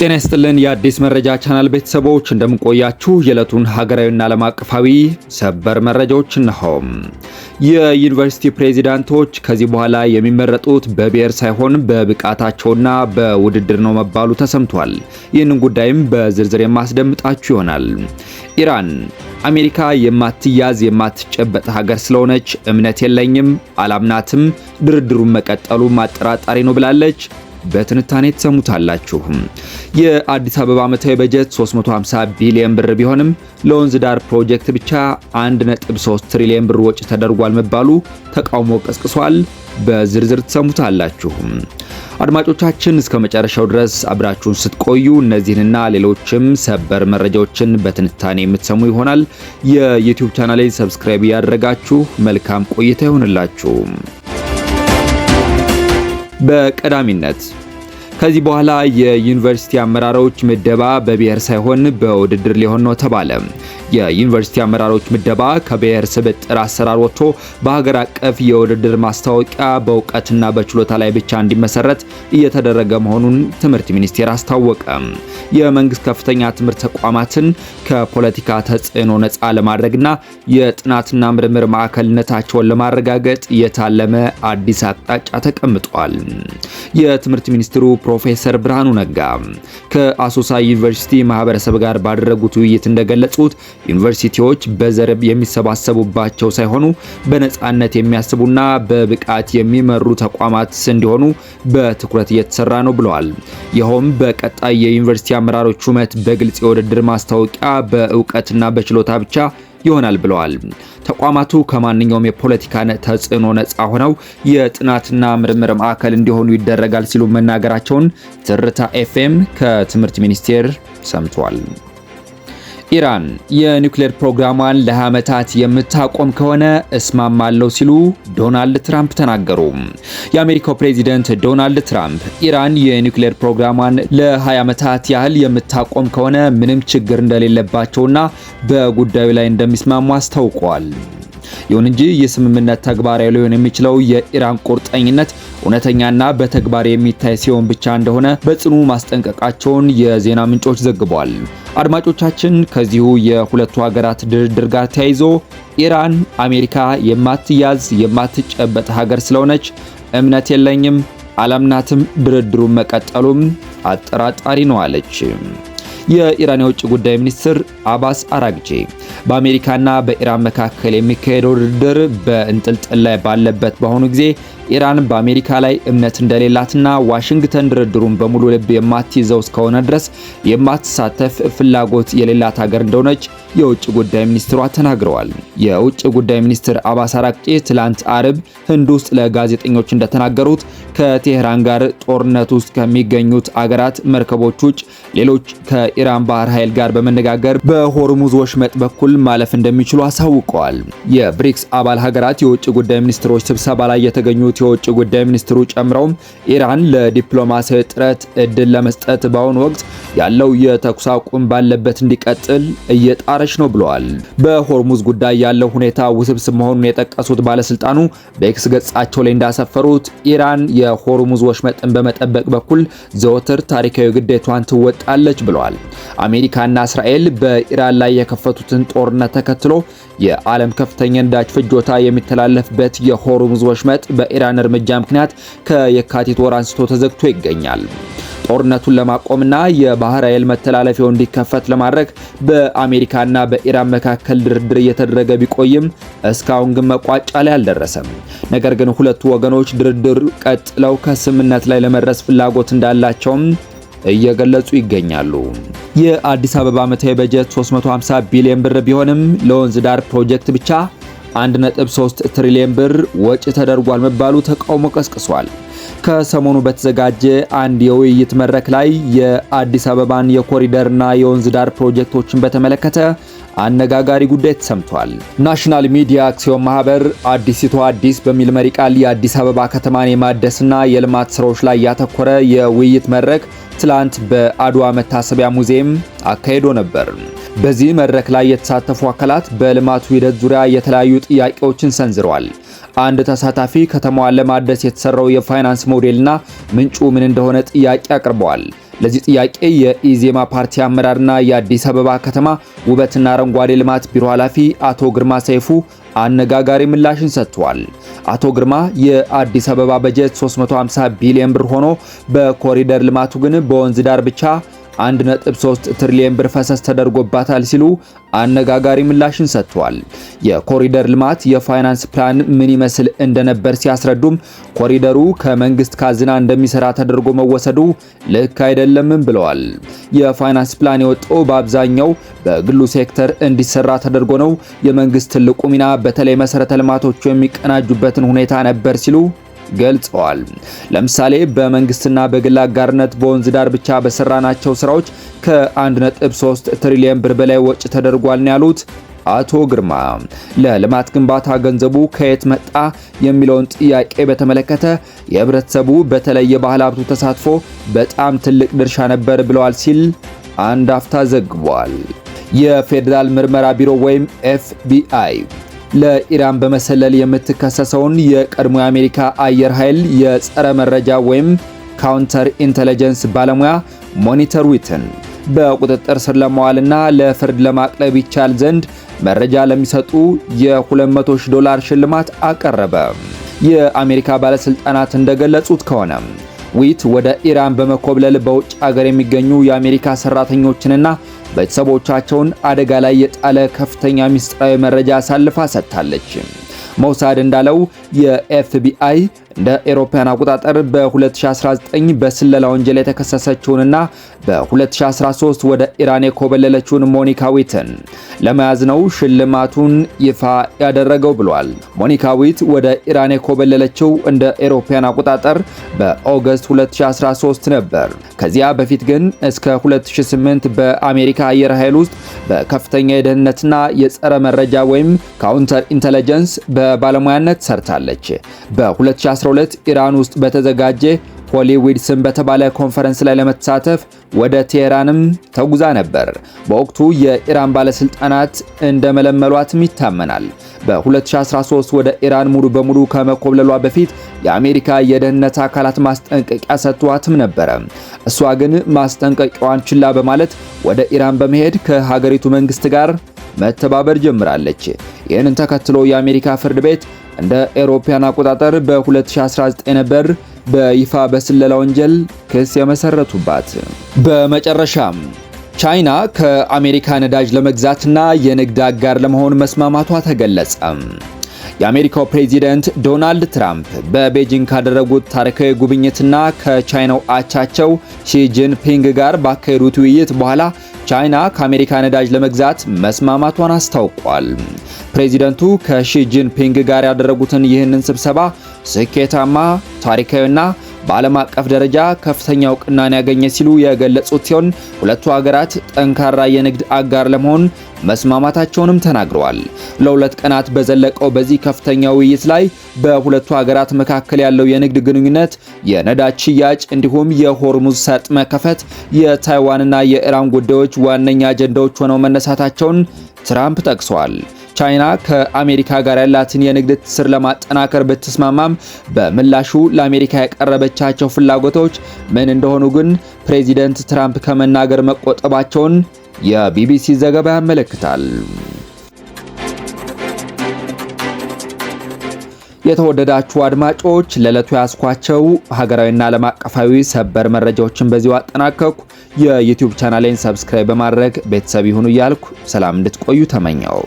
ጤና ይስጥልን የአዲስ መረጃ ቻናል ቤተሰቦች እንደምንቆያችሁ የዕለቱን ሀገራዊና ዓለም አቀፋዊ ሰበር መረጃዎች እነሆ። የዩኒቨርሲቲ ፕሬዝዳንቶች ከዚህ በኋላ የሚመረጡት በብሔር ሳይሆን በብቃታቸውና በውድድር ነው መባሉ ተሰምቷል። ይህንን ጉዳይም በዝርዝር የማስደምጣችሁ ይሆናል። ኢራን አሜሪካ የማትያዝ የማትጨበጥ ሀገር ስለሆነች እምነት የለኝም፣ አላምናትም፣ ድርድሩን መቀጠሉ አጠራጣሪ ነው ብላለች። በትንታኔ ተሰሙታላችሁ። የአዲስ አበባ ዓመታዊ በጀት 350 ቢሊዮን ብር ቢሆንም ለወንዝ ዳር ፕሮጀክት ብቻ 1.3 ትሪሊዮን ብር ወጪ ተደርጓል መባሉ ተቃውሞ ቀስቅሷል። በዝርዝር ተሰሙታላችሁ። አድማጮቻችን እስከ መጨረሻው ድረስ አብራችሁን ስትቆዩ እነዚህንና ሌሎችም ሰበር መረጃዎችን በትንታኔ የምትሰሙ ይሆናል። የዩቲዩብ ቻናሌን ሰብስክራይብ ያደረጋችሁ መልካም ቆይታ ይሆንላችሁ። በቀዳሚነት ከዚህ በኋላ የዩኒቨርሲቲ አመራሮች ምደባ በብሔር ሳይሆን በውድድር ሊሆን ነው ተባለ። የዩኒቨርሲቲ አመራሮች ምደባ ከብሔር ስብጥር አሰራር ወጥቶ በሀገር አቀፍ የውድድር ማስታወቂያ በእውቀትና በችሎታ ላይ ብቻ እንዲመሰረት እየተደረገ መሆኑን ትምህርት ሚኒስቴር አስታወቀ። የመንግስት ከፍተኛ ትምህርት ተቋማትን ከፖለቲካ ተጽዕኖ ነፃ ለማድረግና የጥናትና ምርምር ማዕከልነታቸውን ለማረጋገጥ የታለመ አዲስ አቅጣጫ ተቀምጧል። የትምህርት ሚኒስትሩ ፕሮፌሰር ብርሃኑ ነጋ ከአሶሳ ዩኒቨርሲቲ ማህበረሰብ ጋር ባደረጉት ውይይት እንደገለጹት ዩኒቨርሲቲዎች በዘር የሚሰባሰቡባቸው ሳይሆኑ በነጻነት የሚያስቡና በብቃት የሚመሩ ተቋማት እንዲሆኑ በትኩረት እየተሰራ ነው ብለዋል። ይኸውም በቀጣይ የዩኒቨርሲቲ አመራሮች ሹመት በግልጽ የውድድር ማስታወቂያ በእውቀትና በችሎታ ብቻ ይሆናል ብለዋል። ተቋማቱ ከማንኛውም የፖለቲካ ተጽዕኖ ነፃ ሆነው የጥናትና ምርምር ማዕከል እንዲሆኑ ይደረጋል ሲሉ መናገራቸውን ትርታ ኤፍኤም ከትምህርት ሚኒስቴር ሰምቷል። ኢራን የኒውክሌር ፕሮግራሟን ለ20 ዓመታት የምታቆም ከሆነ እስማማለሁ ሲሉ ዶናልድ ትራምፕ ተናገሩ። የአሜሪካው ፕሬዚደንት ዶናልድ ትራምፕ ኢራን የኒውክሌር ፕሮግራሟን ለ20 ዓመታት ያህል የምታቆም ከሆነ ምንም ችግር እንደሌለባቸውና በጉዳዩ ላይ እንደሚስማሙ አስታውቀዋል። ይሁን እንጂ የስምምነት ተግባራዊ ሊሆን የሚችለው የኢራን ቁርጠኝነት እውነተኛና በተግባር የሚታይ ሲሆን ብቻ እንደሆነ በጽኑ ማስጠንቀቃቸውን የዜና ምንጮች ዘግበዋል። አድማጮቻችን ከዚሁ የሁለቱ ሀገራት ድርድር ጋር ተያይዞ ኢራን አሜሪካ የማትያዝ የማትጨበጥ ሀገር ስለሆነች እምነት የለኝም፣ አላምናትም፣ ድርድሩን መቀጠሉም አጠራጣሪ ነው አለች። የኢራን የውጭ ጉዳይ ሚኒስትር አባስ አራግቺ በአሜሪካና በኢራን መካከል የሚካሄደው ድርድር በእንጥልጥል ላይ ባለበት በአሁኑ ጊዜ ኢራን በአሜሪካ ላይ እምነት እንደሌላትና ዋሽንግተን ድርድሩን በሙሉ ልብ የማትይዘው እስከሆነ ድረስ የማትሳተፍ ፍላጎት የሌላት ሀገር እንደሆነች የውጭ ጉዳይ ሚኒስትሯ ተናግረዋል። የውጭ ጉዳይ ሚኒስትር አባስ አራግቺ ትላንት አርብ ህንድ ውስጥ ለጋዜጠኞች እንደተናገሩት ከቴህራን ጋር ጦርነት ውስጥ ከሚገኙት አገራት መርከቦች ውጭ ሌሎች ከኢራን ባህር ኃይል ጋር በመነጋገር በሆርሙዝ ወሽመጥ በኩል ማለፍ እንደሚችሉ አሳውቀዋል። የብሪክስ አባል ሀገራት የውጭ ጉዳይ ሚኒስትሮች ስብሰባ ላይ የተገኙት የውጭ ጉዳይ ሚኒስትሩ ጨምረውም ኢራን ለዲፕሎማሲያዊ ጥረት እድል ለመስጠት በአሁኑ ወቅት ያለው የተኩስ አቁም ባለበት እንዲቀጥል እየጣረች ነው ብለዋል። በሆርሙዝ ጉዳይ ያለው ሁኔታ ውስብስብ መሆኑን የጠቀሱት ባለስልጣኑ በኤክስ ገጻቸው ላይ እንዳሰፈሩት ኢራን የሆርሙዝ ወሽመጥን በመጠበቅ በኩል ዘወትር ታሪካዊ ግዴቷን ትወጣለች ብለዋል። አሜሪካና እስራኤል በኢራን ላይ የከፈቱትን ጦርነት ተከትሎ የዓለም ከፍተኛ ነዳጅ ፍጆታ የሚተላለፍበት የሆርሙዝ ወሽመጥ በኢራን እርምጃ ምክንያት ከየካቲት ወር አንስቶ ተዘግቶ ይገኛል። ጦርነቱን ለማቆምና የባህር ኃይል መተላለፊያው እንዲከፈት ለማድረግ በአሜሪካና በኢራን መካከል ድርድር እየተደረገ ቢቆይም እስካሁን ግን መቋጫ ላይ አልደረሰም። ነገር ግን ሁለቱ ወገኖች ድርድር ቀጥለው ከስምምነት ላይ ለመድረስ ፍላጎት እንዳላቸውም እየገለጹ ይገኛሉ። የአዲስ አበባ ዓመታዊ በጀት 350 ቢሊዮን ብር ቢሆንም ለወንዝ ዳር ፕሮጀክት ብቻ 1.3 ትሪሊዮን ብር ወጪ ተደርጓል መባሉ ተቃውሞ ቀስቅሷል። ከሰሞኑ በተዘጋጀ አንድ የውይይት መድረክ ላይ የአዲስ አበባን የኮሪደርና የወንዝ ዳር ፕሮጀክቶችን በተመለከተ አነጋጋሪ ጉዳይ ተሰምቷል። ናሽናል ሚዲያ አክሲዮን ማህበር አዲሲቷ አዲስ በሚል መሪ ቃል የአዲስ አበባ ከተማን የማደስና የልማት ስራዎች ላይ ያተኮረ የውይይት መድረክ ትላንት በአድዋ መታሰቢያ ሙዚየም አካሂዶ ነበር። በዚህ መድረክ ላይ የተሳተፉ አካላት በልማቱ ሂደት ዙሪያ የተለያዩ ጥያቄዎችን ሰንዝረዋል። አንድ ተሳታፊ ከተማዋን ለማደስ የተሰራው የፋይናንስ ሞዴልና ምንጩ ምን እንደሆነ ጥያቄ አቅርበዋል። ለዚህ ጥያቄ የኢዜማ ፓርቲ አመራርና የአዲስ አበባ ከተማ ውበትና አረንጓዴ ልማት ቢሮ ኃላፊ አቶ ግርማ ሰይፉ አነጋጋሪ ምላሽን ሰጥተዋል። አቶ ግርማ የአዲስ አበባ በጀት 350 ቢሊዮን ብር ሆኖ በኮሪደር ልማቱ ግን በወንዝ ዳር ብቻ 1.3 ትሪሊዮን ብር ፈሰስ ተደርጎባታል ሲሉ አነጋጋሪ ምላሽን ሰጥተዋል። የኮሪደር ልማት የፋይናንስ ፕላን ምን ይመስል እንደነበር ሲያስረዱም ኮሪደሩ ከመንግስት ካዝና እንደሚሰራ ተደርጎ መወሰዱ ልክ አይደለምም ብለዋል። የፋይናንስ ፕላን የወጣው በአብዛኛው በግሉ ሴክተር እንዲሰራ ተደርጎ ነው። የመንግስት ትልቁ ሚና በተለይ መሰረተ ልማቶቹ የሚቀናጁበትን ሁኔታ ነበር ሲሉ ገልጸዋል። ለምሳሌ በመንግስትና በግል አጋርነት በወንዝ ዳር ብቻ በሰራናቸው ስራዎች ከ1.3 ትሪሊዮን ብር በላይ ወጪ ተደርጓል ነው ያሉት አቶ ግርማ። ለልማት ግንባታ ገንዘቡ ከየት መጣ የሚለውን ጥያቄ በተመለከተ የህብረተሰቡ በተለይ የባህል ሀብቱ ተሳትፎ በጣም ትልቅ ድርሻ ነበር ብለዋል ሲል አንድ አፍታ ዘግቧል። የፌዴራል ምርመራ ቢሮ ወይም ኤፍቢአይ ለኢራን በመሰለል የምትከሰሰውን የቀድሞ የአሜሪካ አየር ኃይል የጸረ መረጃ ወይም ካውንተር ኢንተለጀንስ ባለሙያ ሞኒተር ዊትን በቁጥጥር ስር ለማዋልና ለፍርድ ለማቅረብ ይቻል ዘንድ መረጃ ለሚሰጡ $200,000 ሽልማት አቀረበ። የአሜሪካ ባለስልጣናት እንደገለጹት ከሆነ ዊት ወደ ኢራን በመኮብለል በውጭ ሀገር የሚገኙ የአሜሪካ ሰራተኞችንና ቤተሰቦቻቸውን አደጋ ላይ የጣለ ከፍተኛ ሚስጥራዊ መረጃ አሳልፋ ሰጥታለች። ሞሳድ እንዳለው የኤፍቢአይ እንደ አውሮፓውያን አቆጣጠር በ2019 በስለላ ወንጀል የተከሰሰችውንና በ2013 ወደ ኢራን የኮበለለችውን ሞኒካ ዊትን ለመያዝ ነው ሽልማቱን ይፋ ያደረገው ብሏል። ሞኒካ ዊት ወደ ኢራን የኮበለለችው እንደ አውሮፓውያን አቆጣጠር በኦገስት 2013 ነበር። ከዚያ በፊት ግን እስከ 2008 በአሜሪካ አየር ኃይል ውስጥ በከፍተኛ የደህንነትና የጸረ መረጃ ወይም ካውንተር ኢንተለጀንስ በባለሙያነት ሰርታለች። በ2012 ኢራን ውስጥ በተዘጋጀ ሆሊዊድስን በተባለ ኮንፈረንስ ላይ ለመሳተፍ ወደ ቴሄራንም ተጉዛ ነበር። በወቅቱ የኢራን ባለስልጣናት እንደመለመሏትም ይታመናል። በ2013 ወደ ኢራን ሙሉ በሙሉ ከመኮብለሏ በፊት የአሜሪካ የደህንነት አካላት ማስጠንቀቂያ ሰጥቷትም ነበረ። እሷ ግን ማስጠንቀቂያዋን ችላ በማለት ወደ ኢራን በመሄድ ከሀገሪቱ መንግስት ጋር መተባበር ጀምራለች። ይህንን ተከትሎ የአሜሪካ ፍርድ ቤት እንደ አውሮፓውያን አቆጣጠር በ2019 ነበር በይፋ በስለላ ወንጀል ክስ የመሰረቱባት። በመጨረሻም ቻይና ከአሜሪካ ነዳጅ ለመግዛትና የንግድ አጋር ለመሆን መስማማቷ ተገለጸ። የአሜሪካው ፕሬዚደንት ዶናልድ ትራምፕ በቤጂንግ ካደረጉት ታሪካዊ ጉብኝትና ከቻይናው አቻቸው ሺ ጂንፒንግ ጋር ባካሄዱት ውይይት በኋላ ቻይና ከአሜሪካ ነዳጅ ለመግዛት መስማማቷን አስታውቋል። ፕሬዚደንቱ ከሺ ጂንፒንግ ጋር ያደረጉትን ይህንን ስብሰባ ስኬታማ፣ ታሪካዊና በዓለም አቀፍ ደረጃ ከፍተኛ እውቅናን ያገኘ ሲሉ የገለጹት ሲሆን ሁለቱ ሀገራት ጠንካራ የንግድ አጋር ለመሆን መስማማታቸውንም ተናግረዋል። ለሁለት ቀናት በዘለቀው በዚህ ከፍተኛ ውይይት ላይ በሁለቱ ሀገራት መካከል ያለው የንግድ ግንኙነት፣ የነዳጅ ሽያጭ እንዲሁም የሆርሙዝ ሰርጥ መከፈት፣ የታይዋንና የኢራን ጉዳዮች ዋነኛ አጀንዳዎች ሆነው መነሳታቸውን ትራምፕ ጠቅሰዋል። ቻይና ከአሜሪካ ጋር ያላትን የንግድ ትስስር ለማጠናከር ብትስማማም በምላሹ ለአሜሪካ ያቀረበቻቸው ፍላጎቶች ምን እንደሆኑ ግን ፕሬዚደንት ትራምፕ ከመናገር መቆጠባቸውን የቢቢሲ ዘገባ ያመለክታል። የተወደዳችሁ አድማጮች ለዕለቱ ያስኳቸው ሀገራዊና ዓለም አቀፋዊ ሰበር መረጃዎችን በዚሁ አጠናቀቅኩ። የዩቲዩብ ቻናሌን ሰብስክራይብ በማድረግ ቤተሰብ ይሁኑ እያልኩ ሰላም እንድትቆዩ ተመኘው።